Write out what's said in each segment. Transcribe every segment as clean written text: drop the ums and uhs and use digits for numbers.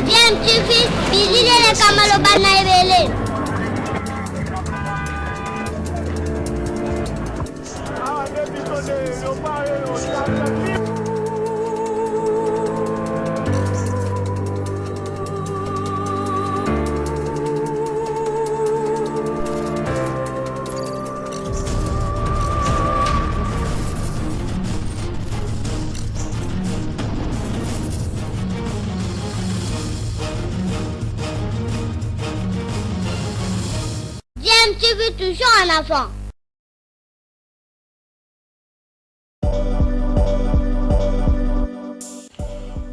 DMTV, bilile kamalo bana ebele. DMTV toujours en avant.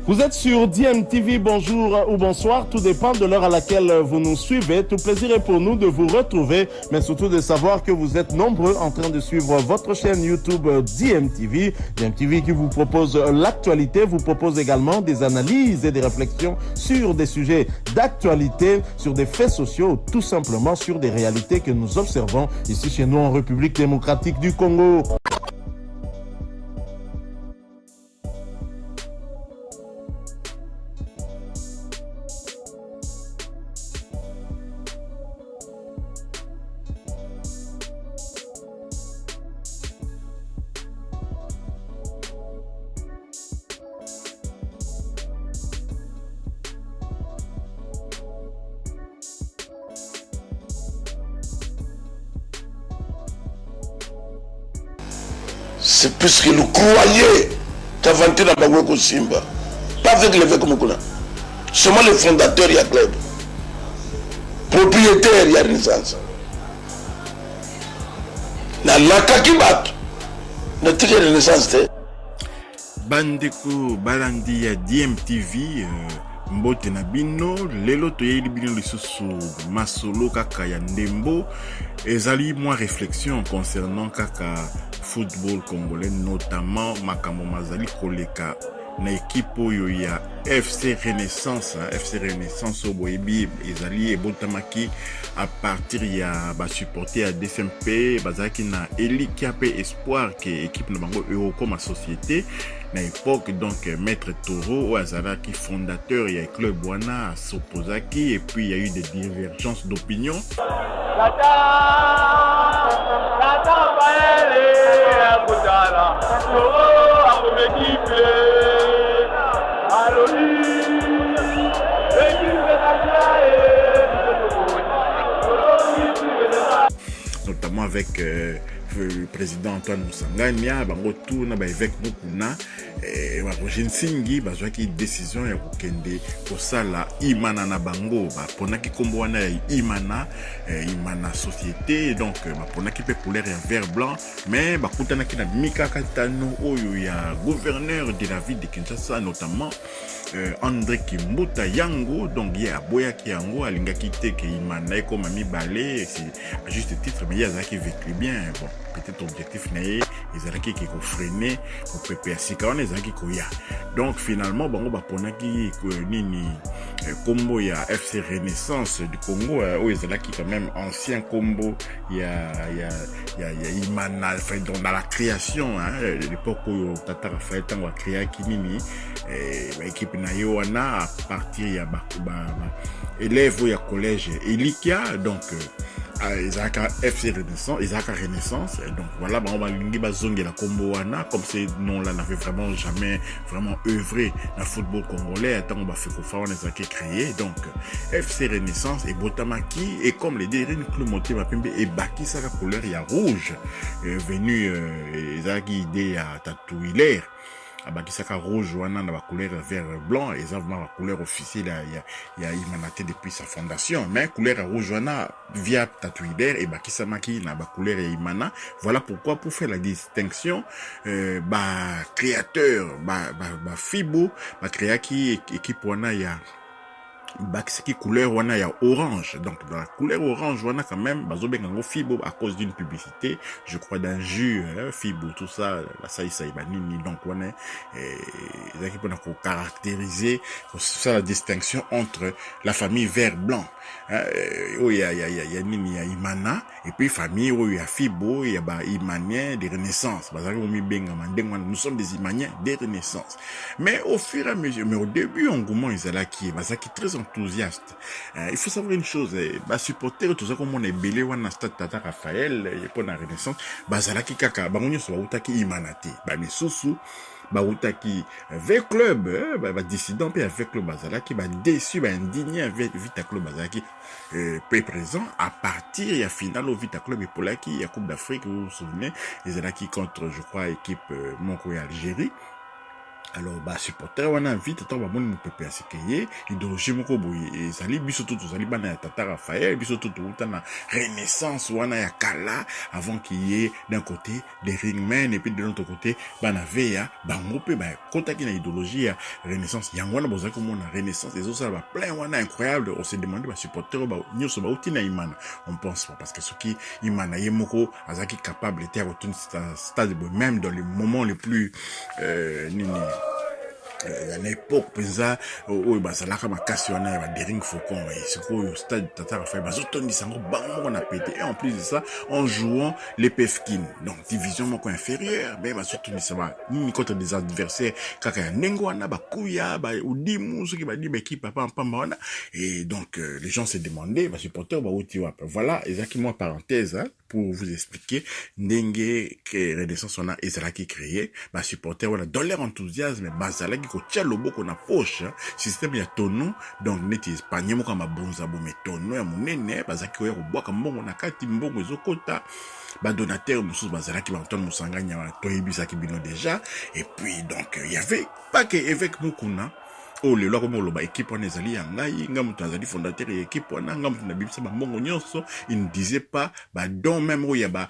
Vous êtes sur DMTV, bonjour ou bonsoir, tout dépend de l'heure à laquelle vous nous suivez. Tout plaisir est pour nous de vous retrouver, mais surtout de savoir que vous êtes nombreux en train de suivre votre chaîne YouTube DMTV. DMTV qui vous propose l'actualité, vous propose également des analyses et des réflexions sur des sujets d'actualité, sur des faits sociaux, tout simplement sur des réalités que nous observons ici chez nous en République démocratique du Congo. C'est plus que nous croyons qu'aventure dans Bagoueko Simba. Pas avec l'évêque Moukouna. Seulement le fondateur, il y a club. Propriétaire, il y a Renaissance. Na Lakakibat. Notre Renaissance. Bandeko Balandi ya DMTV. Mbote na bino lelo toyeli bino lisusu masolo kaka ya ndembo ezali moi réflexion concernant kaka football congolais, notamment makambo mazali koleka na équipe oyo ya FC Renaissance. FC Renaissance oboyebi ezali ebotamaki à partir ya ba supporter ya DSMP bazaki na Elikia pe espoir que équipe na bango Eurocom ma société na époque. Donc Maître Toro ou azalaki fondateur ya club wana s'opposaki, et puis il y a eu des divergences d'opinion. Notamment avec le président Antoine Moussangania, bango tout na ba évêque Mukuna wa Roger Nsingi bazwaki décision ya kokende kosala imana na bango ba ponaki kombo wana ya imana société. Donc ba ponaki pe couleur ya vert blanc, mais ba kutanaki na mikaka tano oyo ya gouverneur de la ville de Kinshasa, notamment André Kimbuta Yango. Donc il y a boyaki yango alingaki te ke imana ko mami balé, c'est à juste titre, mais il y a ça qui vécu bien. Bon, peut-être objectif naé ezalaki ki ko freiner ko prépare sikana ezalaki ko ya. Donc finalement bango ba ponaki nini combo ya FC Renaissance du Congo où ezalaki quand même ancien combo ya imana, enfin dans la création l'époque où Tata Raphaël tango a créé nini équipe na yo wana à partir ya ba élève ya collège Elikia. Donc Isaka FC Renaissance, Isaka Renaissance. Donc voilà, on va lingi bazongi la combo wana, comme ces noms-là n'avaient vraiment jamais vraiment œuvré dans le football congolais. Attends, on va faire qu'on on les a créé. Donc FC Renaissance et Botamaki, et comme les derniers clubs montés Mapembe et Baki Saka couleur ya rouge, venu Isaki idée à Tatouiler. Abakisaka rouge wana na ba couleur vert blanc, et ça vraiment la couleur officielle ya imanaté depuis sa fondation, mais couleur rouge wana via Tatouider et Bakisamaki na ba couleur ya imana. Voilà pourquoi, pour faire la distinction, créateur Fibo créaki équipe wana ya Baksiki couleur wana ya orange. Donc dans la couleur orange wana quand même bazo bengango fibo à cause d'une publicité, je crois d'un jus fibo tout ça la saïsa ibanini. Donc wana ezaki pona ko caractériser ça la distinction entre la famille vert blanc. Oh ya nini ya Imana et puis famille oh ya fibo ya ba imanien de renaissance. Bazaki omi benga mandengwa nous sommes des imaniens de renaissance. Mais au fur et à mesure, mais au début engouement izalaki bazaki très enthousiaste. Il faut savoir une chose, supporter tout ça comme on est belé wana stade Tata Raphaël et pour la renaissance, bazalaki kaka bangonyo so bautaki imanate. Ba misusu bautaki avec club, dissident pe avec club bazalaki ba déçu ba indigné avec Vita Club bazalaki peu présent à partir il y a finale au Vita Club et Polaki, il y a Coupe d'Afrique, vous vous souvenez, ils étaient contre je crois équipe Monko et Algérie. Alors supporter wana vite tant ba moni mupepe asikeye idéologie moko boye ezali biso tout ezali bana ya Tata Raphaël biso tout na renaissance wana ya kala avant qu'il y ait d'un côté des ringmen et puis de l'autre côté bana veya bango pe ba kotaki na idéologie ya renaissance yango wana bozaki komona renaissance les autres ba plein wana incroyable. On se demandait ba supporter ba nyoso ba utina Imana, on pense pas parce que ce qui Imana yemoko azaki capable était à retourner stade même dans les moments les plus à l'époque pesa o bazalaka makasi wana ya Dering Faucon et c'est quoi au stade Tata Raphaël bazotondi sango bango on a pété et en plus de ça en jouant les PFKIN donc division moko inférieure ben bazotondi ça va ni contre des adversaires kaka ya nengo wana bakuya ba udimu ce qui va dire équipe papa pamba wana et donc les gens se demandaient ba supporter ba uti wap voilà exactement parenthèse pour vous expliquer ndenge que Renaissance on a ezalaki créé ba supporter wana dans leur enthousiasme bazalaki ko tia loboko na poche système ya tono donc neti espagnol moko mabonza bo metono ya munene bazaki ko ya kobwaka mbongo na kati mbongo ezokota ba donateur mususu bazalaki ba Antoine Musanganya wa toyebisaki bino déjà et puis donc il y avait pas que évêque Mukuna. Oh le loi comme équipe on ezali ya ngai ngamutu azali fondateur ya équipe wana ngamutu na bibisa bango nyonso il ne disait pas ba don même ya ba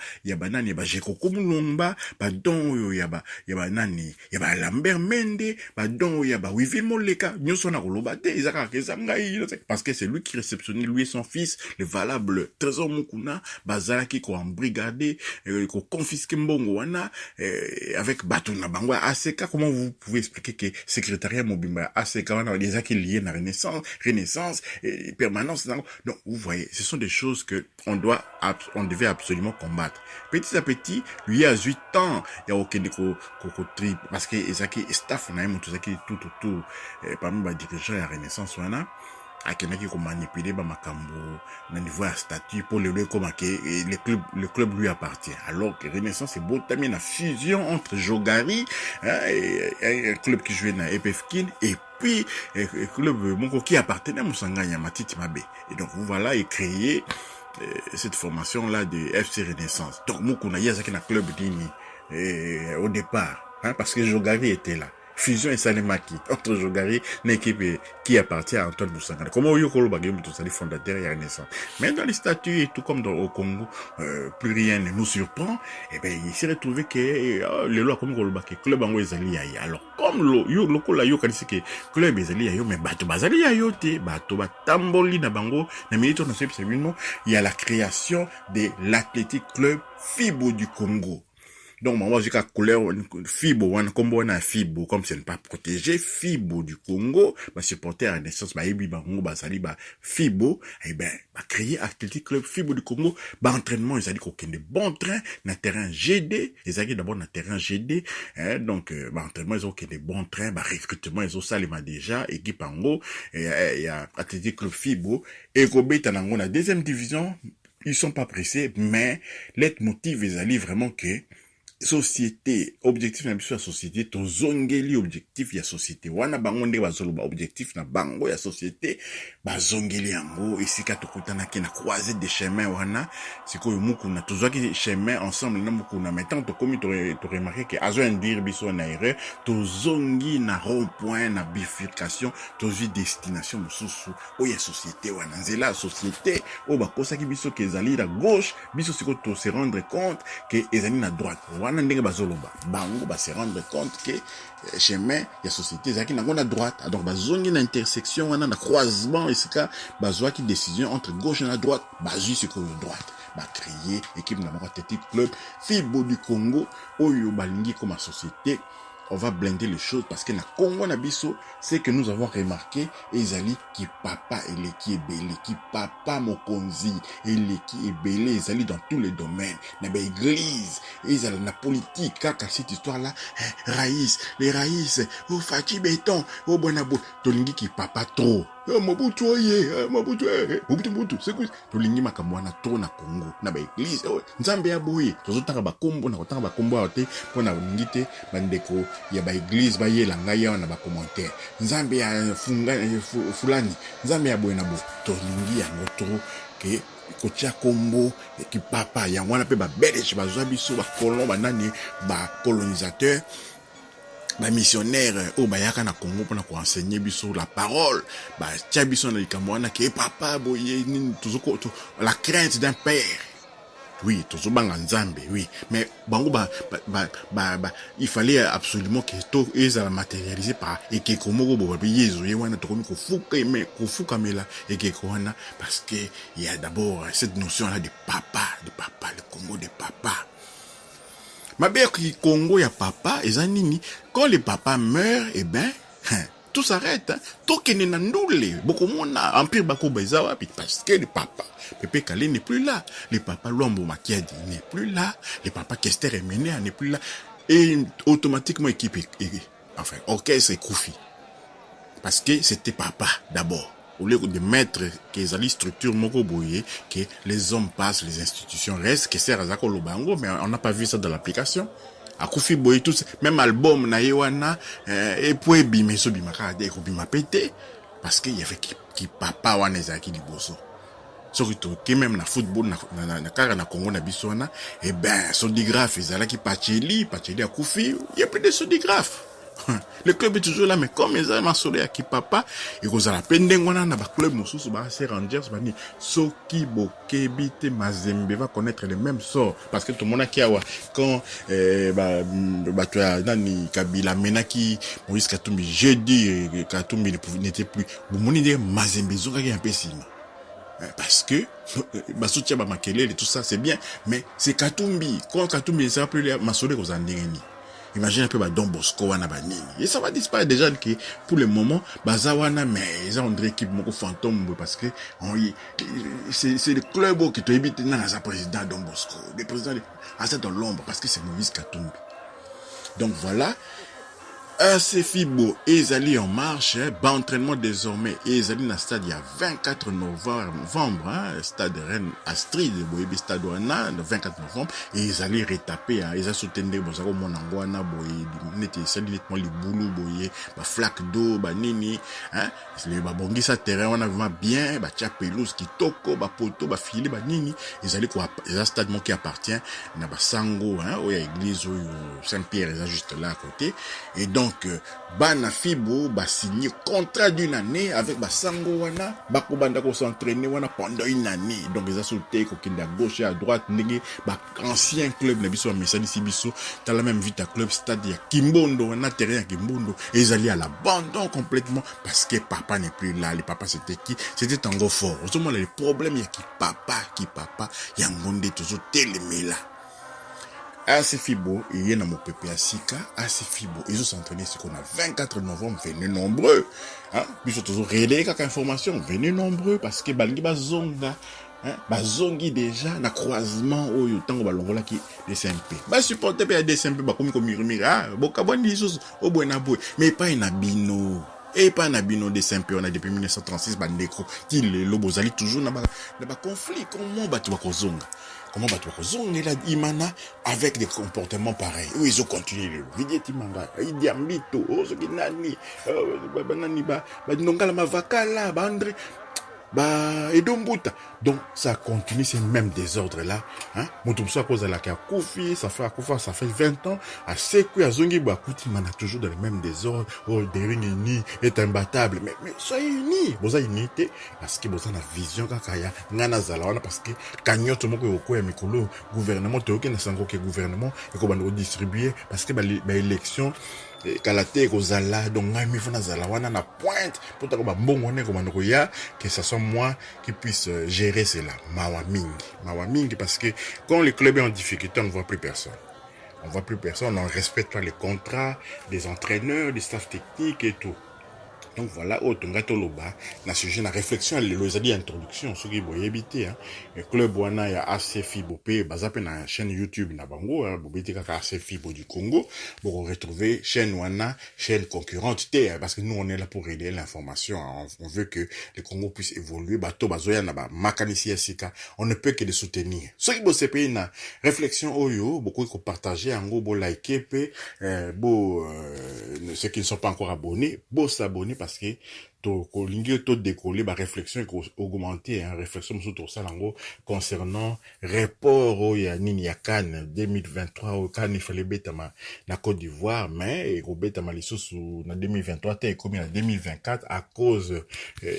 nani ba jeko kumulomba ba don ya ba nani ya ba Lambert Mende ba don ya ba Wivil Moleka nyonso na koloba te ezaka ngai parce que c'est lui qui réceptionnait lui et son fils le valable trésor Mukuna bazalaki ko embrigader ko confisquer mbongo wana avec batona bango ACK. Comment vous pouvez expliquer que secrétariat mobimba ACK quand on a des acquis liés à renaissance et permanence. Donc, vous voyez, ce sont des choses que on devait absolument combattre. Petit à petit, lui a 8 ans, il y a aucun trip, parce que Ezaki staff, on a tout autour, parmi les dirigeants de la renaissance, on a akenaki ko manipuler ba makambo na niveau ya statut pour le comme que le club lui appartient alors que Renaissance est botami na fusion entre Jogari et un club qui jouait na EPFKIN et puis un club moko qui appartenait à Musanganya Matiti Mabe et donc voilà et créé cette formation là de FC Renaissance. Donc Mukuna yazaki na club dini au départ parce que Jogari était là. Fusion et Salemaki entre Jogari, une équipe qui appartient à Antoine Musangana. Comment Yokolo Bagayum, tous les fondateurs et Renaissance. Mais dans les statuts et tout comme au Congo, plus rien ne nous surprend. Et ben il s'est retrouvé que les lois comme Kolobake, club en Wezali Aïe. Alors comme le Kola Yo kanisi que club Ezali Aïe, mais bato bazali Aïe te, bato batamboli na bango, na militaire na il y a la création de l'Athletic Club Fibo du Congo. Donc, moi, j'ai qu'à couleur Fibo, comme on a Fibo, comme c'est pas protégé, Fibo du Congo, bah, supporter à Renaissance, bah, Ebi, bah, Sali, bah, Fibo, eh ben, bah, créer Athletic Club Fibo du Congo, bah, entraînement, ils ont dit qu'on a des bons trains, na terrain GD, ils ont dit d'abord na terrain GD, donc, bah, entraînement, ils ont des bons trains, bah, recrutement, ils ont ça, les déjà, équipe en gros, il y a Athletic Club Fibo, et Kobe, Tanango, la deuxième division, ils sont pas pressés, mais, leitmotiv, ils ont dit vraiment que, société objectif na biso ya société to zongeli objectif ya société wana bango nde bazoloba objectif na bango ya société bazongeli yango esika tokutana ke na croiser des chemins wana sikoyo Mukuna tozwaki chemin ensemble na Mukuna maintenant to komi to remarquer que azo induire biso na erreur to zongi na rond point na bifurcation to zi destination mususu o ya société wana nzela société o bakosaki biso ke ezali na gauche biso sikoyo to se rendre compte que ezali na droite wana wana ndenge bazoloba bango ba se rendre compte que chemin ya société ezalaki nango na droite donc bazongi na intersection wana na croisement esika bazwaki décision entre gauche na droite bazwi sikoyo droite créer équipe na moko Athletic Club Fibo du Congo oyo balingi comme société. On va blinder les choses parce que na Congo na biso c'est que nous avons remarqué ezali ki papa eleki ebele ki papa mokonzi eleki ebele ezali dans tous les domaines na ba église ezali na politique kaka cette histoire là raïs les raïs au Fachi béton au bonabo tolingi ki papa trop Mobutu oye Mobutu c'est quoi tolingi makambo na trop na Congo na ba église nzambe ya boye tozotaka ba kombo na kotaka ba kombo até pona olingi te bandeko ya ba église ba yela ngai na ba commentaire nzambe ya fulani nzambe ya boye na bo tolingi yango trop ke kotia kombo ki papa yango wana pe ba belge bazwa biso ba colon ba nani ba colonisateur ba missionnaire au bayaka na Congo pour nous enseigner biso la parole ba tia biso na likambo wana ke papa boye ni tuzoko la crainte d'un père. Oui, tout banga nzambe, oui. Mais bango il fallait absolument que tout est matérialisé par ekeko moko bo yezo ye wana to komi ko fuka mela ekeko wana parce que il y a d'abord cette notion là de papa, le Congo de papa. Ma belle qui Congo ya papa ezanini quand le papa meurt eh ben tout s'arrête, tout qui n'est ndoule, beaucoup mon empire bako bezawa parce que le papa Pepe Kale n'est plus là, le papa Luambo Makiadi n'est plus là, le papa Kester Emene n'est plus là et automatiquement équipe enfin orchestre et Koufi parce que c'était papa d'abord au lieu de mettre que les structures moko boye que les hommes passent, les institutions restent, que c'est Razako Lobango, mais on n'a pas vu ça dans l'application. A Koufi boye tout même album na yewana et puis bimé so bimaka de ko bima pété parce que il y avait qui papa wana ezaki liboso. Surtout que même na football na kara na Congo na bisona et ben sodigraphe ezala ki Pacheli a Koufi, il y a plus de sodigraphe. Le club est toujours là mais comme ils ont masolé à qui papa et qu'on a la peine d'engouana na ba club mosusu ba se Rangers ba ni soki bokebite Mazembe va connaître le même sort parce que tout le monde a qui awa quand tu as nani Kabila menaki Moïse Katumbi jeudi Katumbi n'était plus bomoni de Mazembe zonga qui un peu sima parce que Basutia ba Makelele et tout ça c'est bien mais c'est Katumbi quand Katumbi ne sera plus là masolé aux andengeni. Imagine un peu Don Bosco wana banini. Et ça va disparaître déjà que pour le moment bazawana mais ils ont une équipe moko fantôme parce que c'est le club qui te évite dans sa président Don Bosco. Le président à dans l'ombre parce que c'est Moïse Katumbi. Donc voilà. AC Fibo et Ezali en marche, bas entraînement désormais et Ezali dans le stade il y a 24 novembre, stade Rennes Astrid, Boyebi stade Wana, le 24 novembre et Ezali retapé, Ezali soutenu Bozako Monangwana, Boye, n'était seulement les boulot, Boye, flaque d'eau, nini, les babongi sa terrain, on a vraiment bien, tia pelouse qui toko, poto, filet, nini, Ezali quoi, Ezali stade qui appartient, na Sango, où il y a église, Saint-Pierre, Ezali juste là à côté, et donc, Bana Fibo signé contrat d'une année avec Sango wana bakobanda ko s'entraîner wana pendant une année donc ils ont sauté ko kinda gauche et à droite ndenge ancien club na biso mesani sibiso dans la même vite à club stade ya Kimbondo wana terrain ya Kimbondo et ils allaient à l'abandon complètement parce que papa n'est plus là. Le papa c'était qui? C'était Tango Fort. Au moment les problèmes ya qui papa ya ngonde toujours télémé là. AC Fibo, il y a mon pépé à Sika, AC Fibo, ils ont s'entraîné ce qu'on a 24 novembre, venez nombreux, puis toujours rédé quelques informations, venez nombreux, parce que Balingi Bazonga, Bazongi déjà, na croisement, au yotango balongola qui, DCMP. Supporter à DCMP, comme murmura, bokabon Jesus, au buenaboué, mais pas un abino. Et pas un abino de Saint-Pé, on a depuis 1936, bandeko, qui le lobozali toujours na conflit, comment tu vas kozonga? Comment tu vas kozonga la imana avec des comportements pareils? Oui, ils ont continué le vidéo timanga, Idi Ambito, ce qui nani, nonga la mavakala, bandre. Edombuta. Donc, ça continue ces mêmes désordres-là. Hein? Moutoumso à cause de la Koufi, ça fait 20 ans. À Sekou, à Zongi, Bakouti, man a toujours dans les mêmes désordres. Oh, Dering uni est imbattable. Mais soyez unis. Vous avez unité. Parce que vous avez une vision, kakaya, ngana zalawana, parce que, kanyo, tout le monde, au mikolo, gouvernement, théoké, n'a sango que gouvernement, et qu'on va distribuer, parce que, élection, kalate kozala donc ngai mi fona zala wana na pointe pour ta ba mbongo ne ko manoko ya que ça soit moi qui puisse gérer cela mawa mingi parce que quand le club est en difficulté on ne voit plus personne, on respecte pas les contrats des entraîneurs, des staffs techniques et tout. Donc voilà, autonga toloba na sujet na réflexion les dit introduction ce qui boye habiter hein. Le club wana ya AC Fibo pe bazape na chaîne YouTube na bango hein, bobeti kaka AC Fibo du Congo pour retrouver chaîne wana, chaîne concurrente parce que nous on est là pour aider l'information hein. On veut que le Congo puisse évoluer bato bazoya na ba makanisi ya sika, on ne peut que les soutenir. Ce qui bosse pe na réflexion oyo beaucoup ko partager en gros bo liker pe ceux qui ne sont pas encore abonnés, bo s'abonner parce que to décoller ba réflexion augmenter hein, réflexion sur ça lango concernant report au ya nini ya CAN 2023 au CAN il fallait betama na Côte d'Ivoire mais au betama lisusu na 2023 te comme en 2024 à cause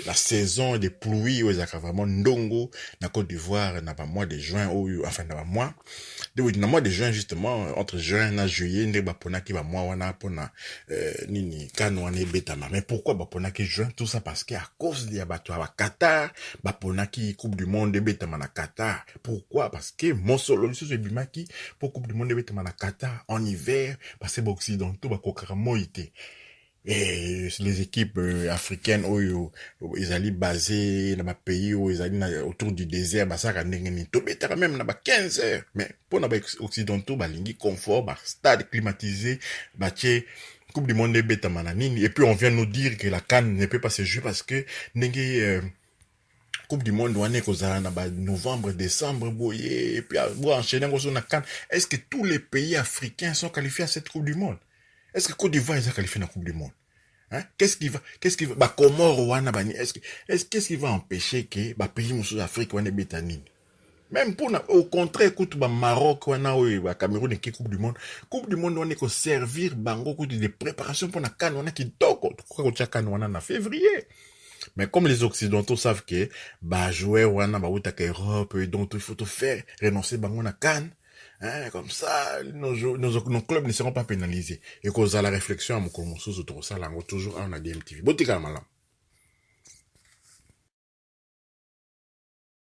la saison des pluies aux vraiment ndongo na Côte d'Ivoire na pas mois de juin ou enfin na mois de juin justement entre juin et juillet ndé ba pona ki ba mois wana pona nini CAN wana betama. Mais pourquoi ba pona ki juin? Tout ça parce qu'à cause de bato à Qatar, bapona qui coupe du monde betama na Qatar. Pourquoi? Parce que mon solo c'est bimaki pour coupe du monde betama na Qatar en hiver parce que occidentaux ba kokara moité. Et les équipes africaines ils allaient basées dans ma pays où ils allaient autour du désert bah ça rendait tout betara même na 15 heures. Mais pour na occidentaux ba lingi confort ba stade climatisé ba tché Coupe du monde de bêta mananini et puis on vient nous dire que la CAN ne peut pas se jouer parce que Coupe du monde wane kozala na ba novembre décembre boye et puis enchaîner sur la CAN. Est-ce que tous les pays africains sont qualifiés à cette Coupe du monde? Est-ce que Côte d'Ivoire est qualifié à la Coupe du monde? Hein? Qu'est-ce qui va ba Comores wana bani qu'est-ce qui va empêcher que ba pays musu Afrique wane bêta nini? Même pour au contraire, écoute, Maroc, Cameroun et Coupe du Monde, on est que servir bango de préparation pour la CAN, on a qui toko, CAN en février. Mais comme les Occidentaux savent que, jouer, wana, Europe, donc il faut tout faire, renoncer bango na CAN, hein, comme ça, nos clubs ne seront pas pénalisés. Et cause à la réflexion, à mon commençant, toujours, on a DMTV. Botika, malam.